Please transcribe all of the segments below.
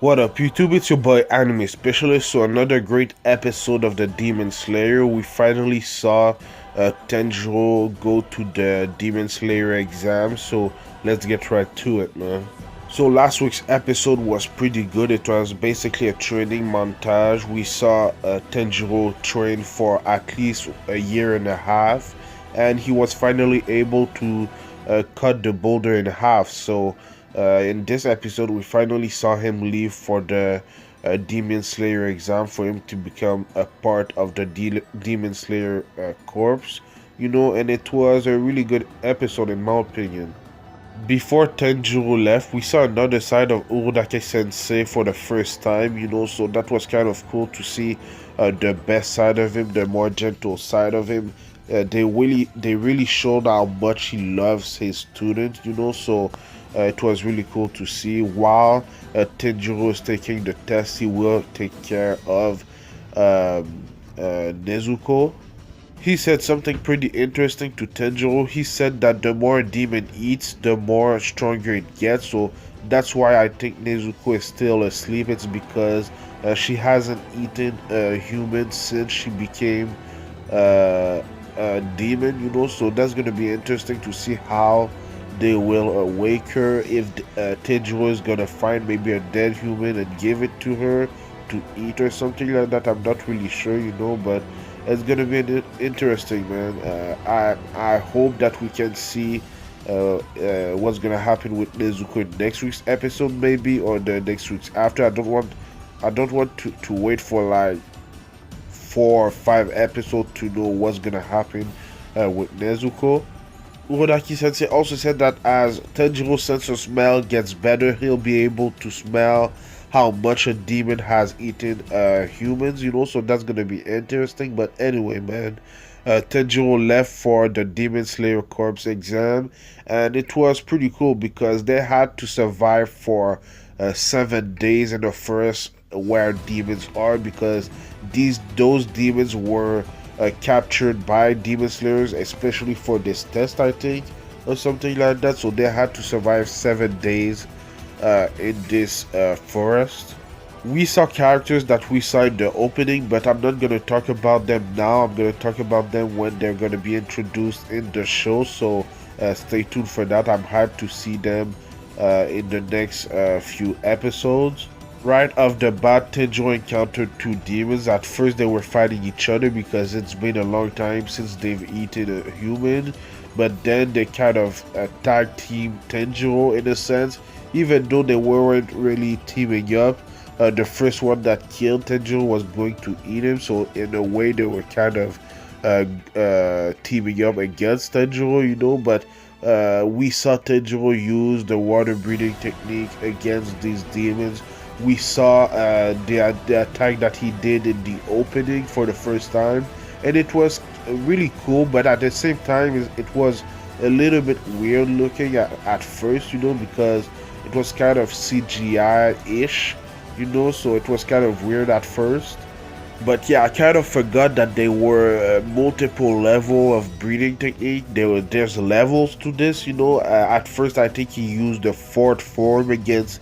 What up, YouTube? It's your boy Anime Specialist. So another great episode of the Demon Slayer. We finally saw Tenjiro go to the Demon Slayer exam. So let's get right to it, man. So last week's episode was pretty good. It was basically a training montage. We saw Tenjiro train for at least a year and a half, and he was finally able to cut the boulder in half. So in this episode, we finally saw him leave for the Demon Slayer exam for him to become a part of the Demon Slayer corps. And it was a really good episode in my opinion. Before Tenjiro left, we saw another side of Urudake Sensei for the first time, so that was kind of cool to see the best side of him, the more gentle side of him. They really showed how much he loves his students, so it was really cool to see. While Tenjiro is taking the test, he will take care of Nezuko. He said something pretty interesting to Tenjiro. He said that the more a demon eats, the more stronger it gets. So that's why I think Nezuko is still asleep. It's because she hasn't eaten a human since she became a demon, So that's gonna be interesting to see how they will awake her. If Tenjiro is gonna find maybe a dead human and give it to her to eat or something like that. I'm not really sure, but it's gonna be interesting, man. I hope that we can see what's gonna happen with Nezuko in next week's episode, maybe, or the next week's after. I don't want to wait for like 4 or 5 episodes to know what's gonna happen with Nezuko. Urodaki Sensei also said that as Tenjiro's sense of smell gets better, he'll be able to smell how much a demon has eaten humans, so that's gonna be interesting. But anyway, man, Tenjiro left for the Demon Slayer Corps exam, and it was pretty cool because they had to survive for 7 days in the forest where demons are, because those demons were captured by demon slayers, especially for this test, I think, or something like that. So they had to survive 7 days in this forest. We saw characters that we saw in the opening, but I'm not gonna talk about them now. I'm gonna talk about them when they're gonna be introduced in the show. So stay tuned for that. I'm hyped to see them in the next few episodes. Right off the bat, Tenjo encountered two demons. At first, they were fighting each other because it's been a long time since they've eaten a human. But then they kind of tag team Tenjo in a sense, even though they weren't really teaming up. The first one that killed Tenjo was going to eat him, so in a way they were kind of teaming up against Tenjo, But we saw Tenjo use the water breathing technique against these demons. We saw the attack that he did in the opening for the first time, and it was really cool, but at the same time it was a little bit weird looking at first, because it was kind of CGI-ish, so it was kind of weird at first. But yeah, I kind of forgot that there were multiple level of breathing technique. There's levels to this, at first I think he used the fourth form against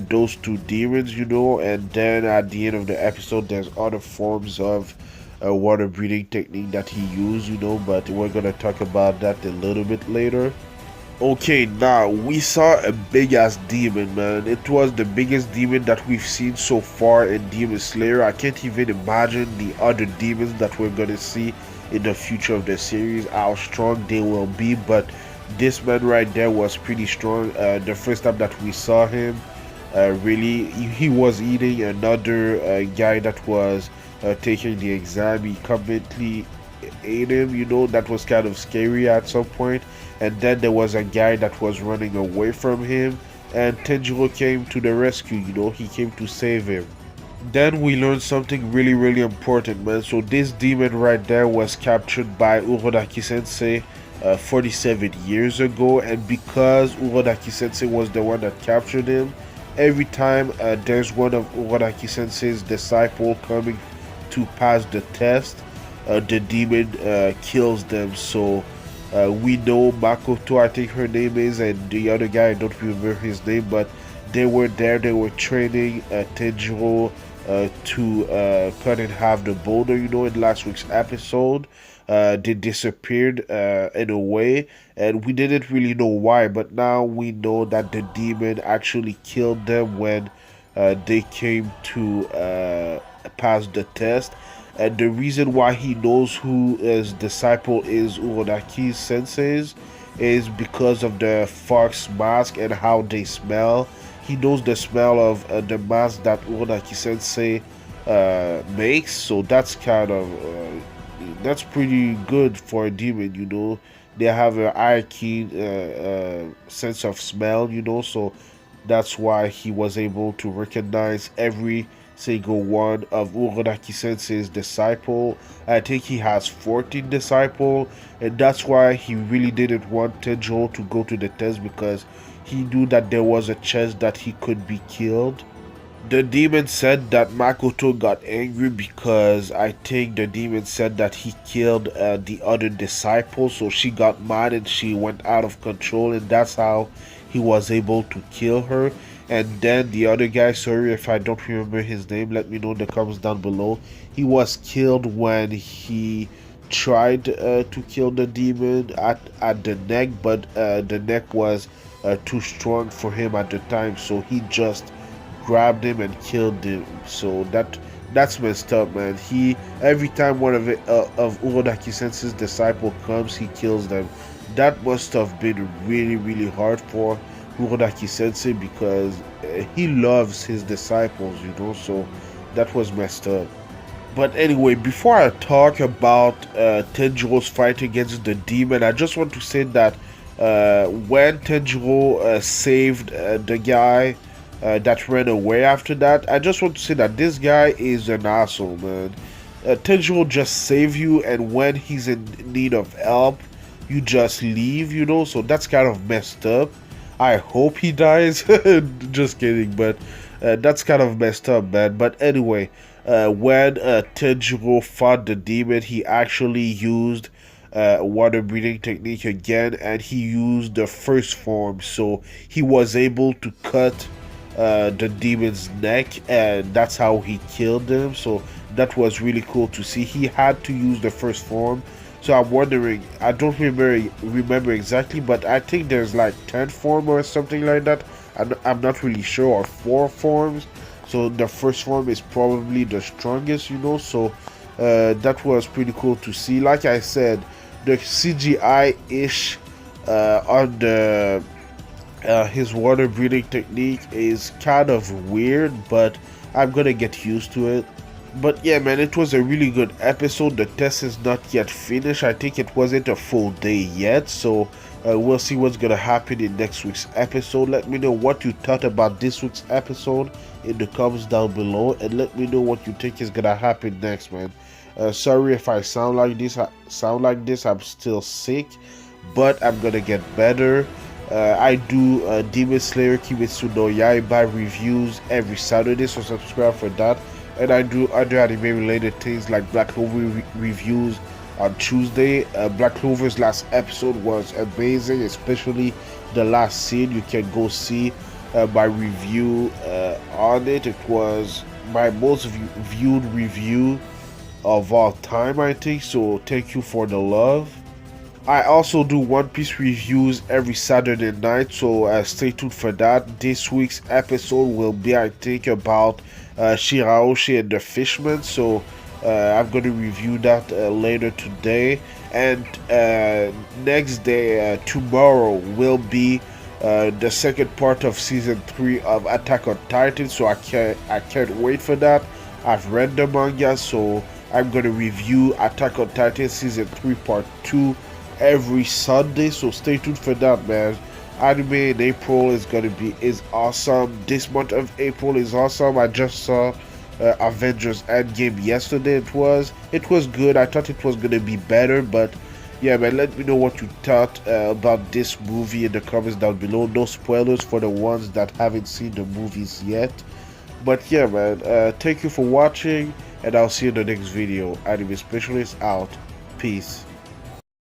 those two demons, and then at the end of the episode there's other forms of water breathing technique that he used, but we're gonna talk about that a little bit later. Okay, now we saw a big ass demon, man. It was the biggest demon that we've seen so far in Demon Slayer. I can't even imagine the other demons that we're gonna see in the future of the series, how strong they will be, but this man right there was pretty strong. The first time that we saw him, really, he was eating another guy that was taking the exam. He completely ate him, that was kind of scary at some point. And then there was a guy that was running away from him, and Tenjiro came to the rescue, he came to save him. Then we learned something really, really important, man. So this demon right there was captured by Urodaki Sensei 47 years ago, and because Urodaki Sensei was the one that captured him, every time there's one of Urodaki Sensei's disciple coming to pass the test, the demon kills them. So we know Makoto, I think her name is, and the other guy, I don't remember his name, but they were there, they were training Tenjiro to cut in half the boulder, in last week's episode. They disappeared in a way, and we didn't really know why, but now we know that the demon actually killed them when they came to pass the test. And the reason why he knows who his disciple is, Uronaki's sensei's, is because of the fox mask and how they smell. He knows the smell of the mask that Uronaki sensei makes, so that's that's pretty good for a demon, They have an eye keen sense of smell, so that's why he was able to recognize every single one of Urodaki Sensei's disciple. I think he has 14 disciples, and that's why he really didn't want Tenjo to go to the test, because he knew that there was a chance that he could be killed. The demon said that Makoto got angry because I think the demon said that he killed the other disciple, so she got mad and she went out of control, and that's how he was able to kill her. And then the other guy, sorry if I don't remember his name, let me know in the comments down below. He was killed when he tried to kill the demon at the neck, but the neck was too strong for him at the time, so he just grabbed him and killed him. So that's messed up, man. He every time one of Urodaki Sensei's disciple comes, he kills them. That must have been really, really hard for Urodaki Sensei, because he loves his disciples, So that was messed up. But anyway, before I talk about Tenjiro's fight against the demon, I just want to say that when Tenjiro saved the guy that ran away after that, I just want to say that this guy is an asshole, man. Tenjiro just save you, and when he's in need of help, you just leave, So that's kind of messed up. I hope he dies. Just kidding, but that's kind of messed up, man. But anyway, when Tenjiro fought the demon, he actually used water breathing technique again, and he used the first form, so he was able to cut the demon's neck, and that's how he killed him. So that was really cool to see. He had to use the first form, so I'm wondering, I don't remember exactly, but I think there's like 10 form or something like that. I'm not really sure, or 4 forms. So the first form is probably the strongest, So that was pretty cool to see. Like I said, the CGI-ish on the his water breathing technique is kind of weird, but I'm gonna get used to it. But yeah, man, it was a really good episode. The test is not yet finished. I think it wasn't a full day yet, so we'll see what's gonna happen in next week's episode. Let me know what you thought about this week's episode in the comments down below, and let me know what you think is gonna happen next, man. Sorry if I sound like this. I'm still sick, but I'm gonna get better. I do Demon Slayer Kimetsu no Yaiba reviews every Saturday, so subscribe for that. And I do other anime related things like Black Clover reviews on Tuesday. Black Clover's last episode was amazing, especially the last scene. You can go see my review on it. It was my most viewed review of all time, I think, so thank you for the love. I also do One Piece reviews every Saturday night, so stay tuned for that. This week's episode will be, I think, about Shirahoshi and the Fishman, so I'm going to review that later today. And next day, tomorrow, will be the second part of season 3 of Attack on Titan, so I can't wait for that. I've read the manga, so I'm going to review Attack on Titan season 3 part 2 every Sunday, so stay tuned for that, man. Anime in April is awesome. This month of April is awesome. I just saw Avengers Endgame yesterday. It was good. I thought it was gonna be better, but yeah, man, let me know what you thought about this movie in the comments down below. No spoilers for the ones that haven't seen the movies yet. But yeah, man, thank you for watching, and I'll see you in the next video. Anime Specialist out. Peace.